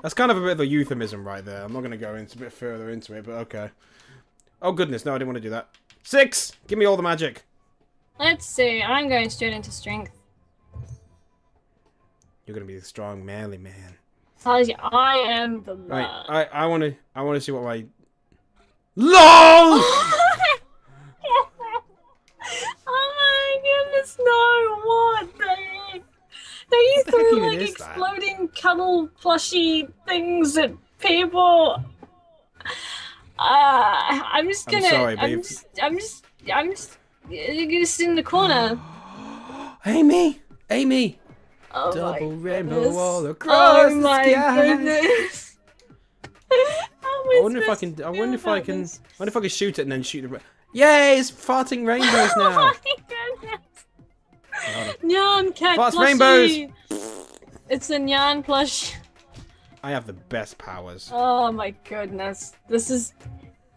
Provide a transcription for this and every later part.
That's kind of a bit of a euphemism right there. I'm not going to go into a bit further into it, but okay. Oh, goodness. No, I didn't want to do that. 6! Give me all the magic. Let's see. I'm going straight into strength. You're going to be the strong, manly man. I am the man. Right, I want to see what my... LOL! Oh my goodness, no, what the heck? They threw like exploding cuddle plushy things at people. I'm just gonna. I'm just gonna sit in the corner. Amy! Amy! Oh Double my rainbow goodness. all across oh my the sky. Goodness. I wonder if I can. I wonder if I can shoot it and then shoot the. Yay! It's farting rainbows now. Oh my goodness. Nyan cat Farts plushie. rainbows. It's a Nyan plush. I have the best powers. Oh my goodness. This is...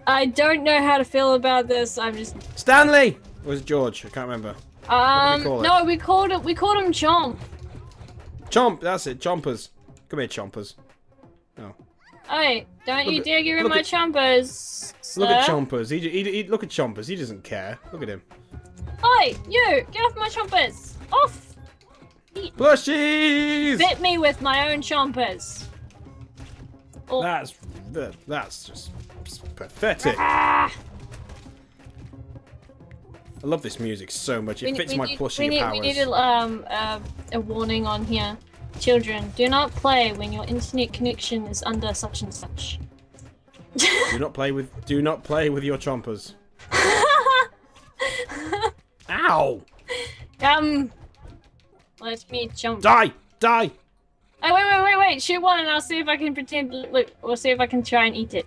I don't know how to feel about this. I'm just... Stanley! Or was it George? I can't remember. No, we called him Chomp. Chomp, that's it. Chompers. Come here, Chompers. Oh. Hey, don't you dare give him my chompers, sir. Look at Chompers. Look at Chompers. He doesn't care. Look at him. Oi, you! Get off my chompers! Off! Plushies! Bit me with my own chompers. Oh. That's just pathetic. Ah. I love this music so much. It fits my plushie powers. We need a warning on here. Children, do not play when your internet connection is under such and such. Do not play with your chompers. Ow! Let me jump. Die! Die! Oh, wait! Shoot one and I'll see if I can pretend. Look, we'll see if I can try and eat it.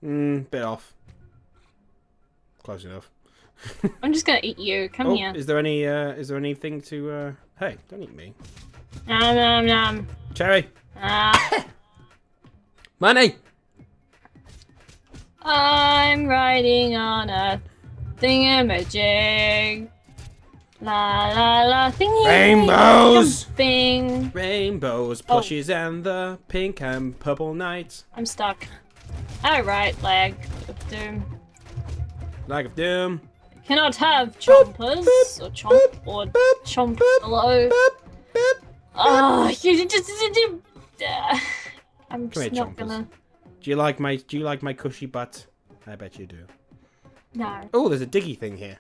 Bit off. Close enough. I'm just gonna eat you. Come here. Is there anything to, hey, don't eat me. Nom nom nom. Cherry! Money! I'm riding on a thingamajig. La la la thingy. Rainbows! Jumping. Rainbows, plushies, and the pink and purple night. I'm stuck. Alright, lag of doom. Lag of doom. Cannot have chompers or chomp or chomp below. Oh, you just. I'm just not gonna. Do you like my cushy butt? I bet you do. No. Oh, there's a diggy thing here.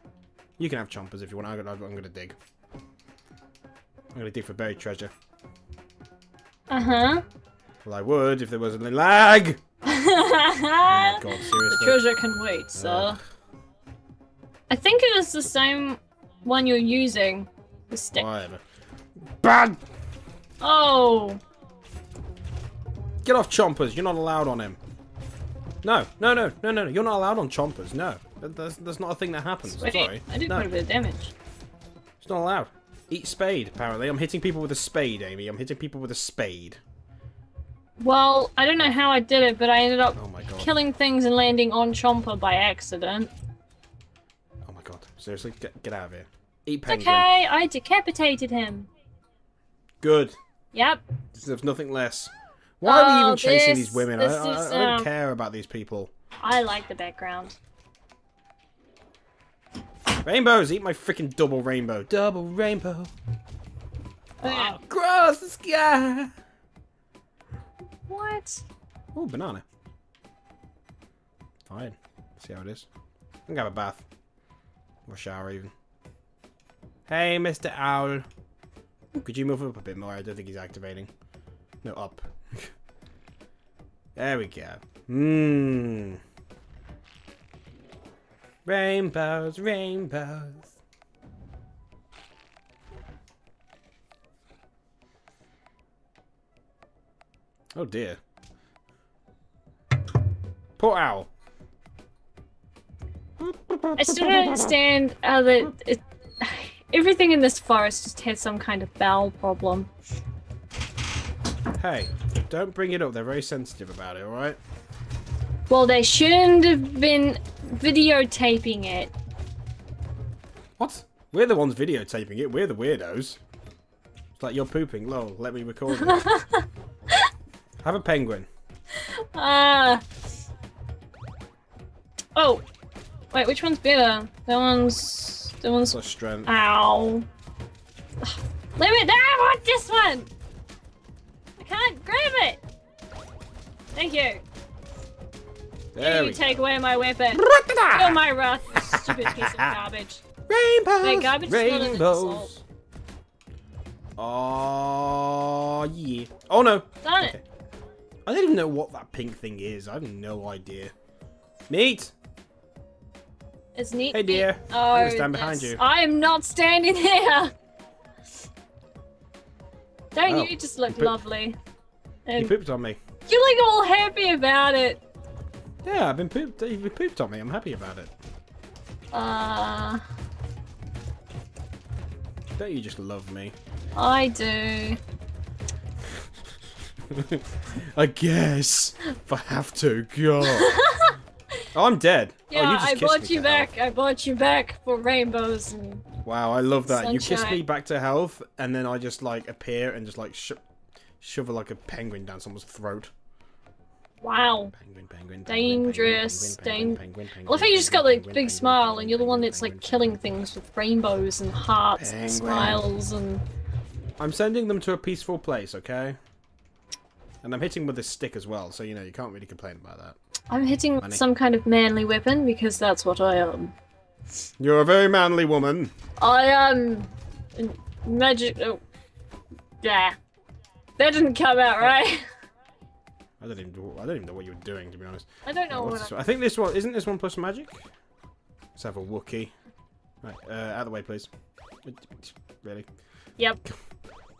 You can have chompers if you want. I'm gonna dig. I'm gonna dig for buried treasure. Uh-huh. Well, I would if there wasn't a lag. Oh my god, seriously. The treasure can wait, sir. I think it is the same one you're using. The stick. Whatever. Bad! Oh! Get off chompers, you're not allowed on him. No. You're not allowed on chompers, no. That's not a thing that happens. Wait, sorry. I did quite a bit of damage. It's not allowed. Eat spade, apparently. I'm hitting people with a spade, Amy. I'm hitting people with a spade. Well, I don't know how I did it, but I ended up oh my god. killing things and landing on Chomper by accident. Oh my god. Seriously? Get out of here. Eat penguin. Okay, I decapitated him. Good. Yep. Deserves nothing less. Why are we even chasing these women? I don't care about these people. I like the background. Rainbows! Eat my freaking double rainbow. Double rainbow. Okay. Across the sky. What? Oh, banana. Fine. See how it is. I'm gonna have a bath. Or shower, even. Hey, Mr. Owl. Could you move up a bit more? I don't think he's activating. No, up. There we go. Rainbows, rainbows. Oh dear. Poor owl. I still don't understand how everything in this forest just has some kind of bowel problem. Hey, don't bring it up. They're very sensitive about it, alright? Well, they shouldn't have been videotaping it. What? We're the ones videotaping it. We're the weirdos. It's like, you're pooping. Lol, let me record it. Have a penguin. Oh. Wait, which one's better? That one's... Plus strength. Ow. Limit! No, I want this one! I can't grab it! Thank you. There You take away my weapon. Feel my wrath, stupid piece of garbage. Rainbows! Wait, garbage is not an insult. Oh, yeah. Oh, no. Darn it. Okay. I don't even know what that pink thing is. I have no idea. Meat! It's neat. Hey, dear. Oh, I'm gonna stand behind you. I am not standing here. Don't you just look lovely? And You pooped on me. you're like all happy about it. Yeah, I've been pooped. You've been pooped on me. I'm happy about it. Don't you just love me? I do. I guess. If I have to. God. Oh, I'm dead. Yeah, oh, you just I kissed brought me you to back. health. I brought you back for rainbows and. Wow, I love that. You kissed me Sunshine. back to health, and then I just like appear and just like shove like a penguin down someone's throat. Wow. Penguin, Dangerous. penguin. I love how you just got like big smile and you're the one that's like killing things with rainbows and hearts and smiles and. I'm sending them to a peaceful place, okay? And I'm hitting with this stick as well, so you know you can't really complain about that. I'm hitting with some kind of manly weapon because that's what I am. You're a very manly woman. I am magic. Oh, yeah, that didn't come out right. I don't even know what you were doing, to be honest. I don't know what. I think this one isn't this one plus magic. Let's have a Wookiee. Right, out of the way, please. Really? Yep.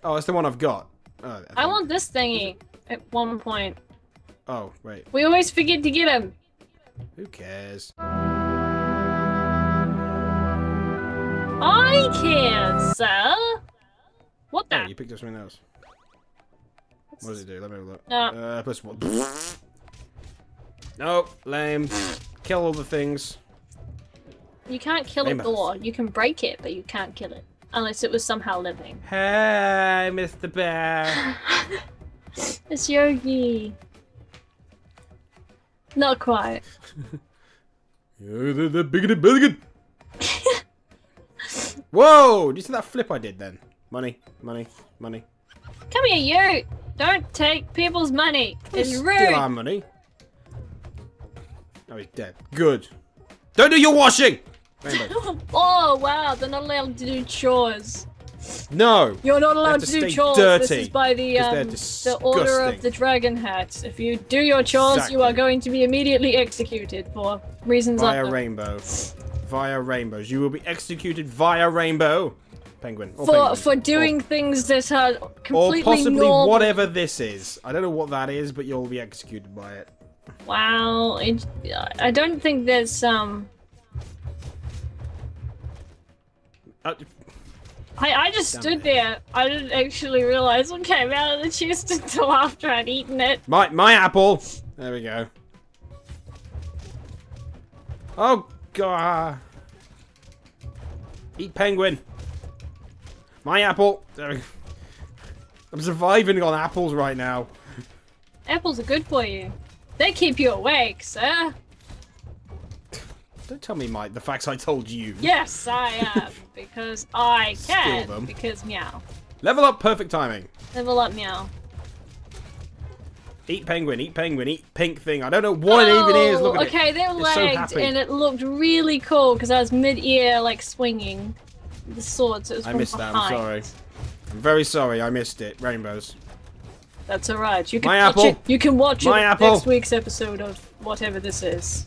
Oh, it's the one I've got. Oh, I want this thingy at one point. Oh, wait. We always forget to get him. Who cares? I care, sir. What the? Oh, you picked up something else. What does it do? Let me have a look. No. Plus one. Nope, lame. Kill all the things. You can't kill a Famous. door. You can break it, but you can't kill it. Unless it was somehow living. Hey, Mr. Bear. It's Yogi. Not quite. The bigger. Whoa! Do you see that flip I did then? Money. Come here, you! Don't take people's money. It's Steal rude. our money. Oh, he's dead. Good. Don't do your washing! Rainbow. Oh wow, they're not allowed to do chores. No! You're not allowed to to do stay chores. dirty, This is by the Order disgusting. of the Dragon Hat. If you do your chores, you are going to be immediately executed for reasons Via unknown. rainbow. Via rainbows. You will be executed via rainbow. Penguin. Or For penguin. doing things that are completely or possibly normal. whatever this is. I don't know what that is, but you'll be executed by it. Wow, I don't think there's I just stood there. I didn't actually realize what came out of the chest until after I'd eaten it. My apple. There we go. Oh god. Eat penguin. My apple. There we go. I'm surviving on apples right now. Apples are good for you. They keep you awake, sir. Don't tell me the facts I told you. Yes, I am. Because I can. Steal them. Because meow. Level up, perfect timing. Level up meow. Eat penguin, eat pink thing. I don't know what it even is. Look at okay, it. they're It's so lagged happy. and it looked really cool because I was mid-ear like swinging the sword, so it was I from missed that, behind. I'm sorry. I'm very sorry, I missed it. Rainbows. That's alright. You can My watch apple. it. You can watch My it apple. next week's episode of whatever this is.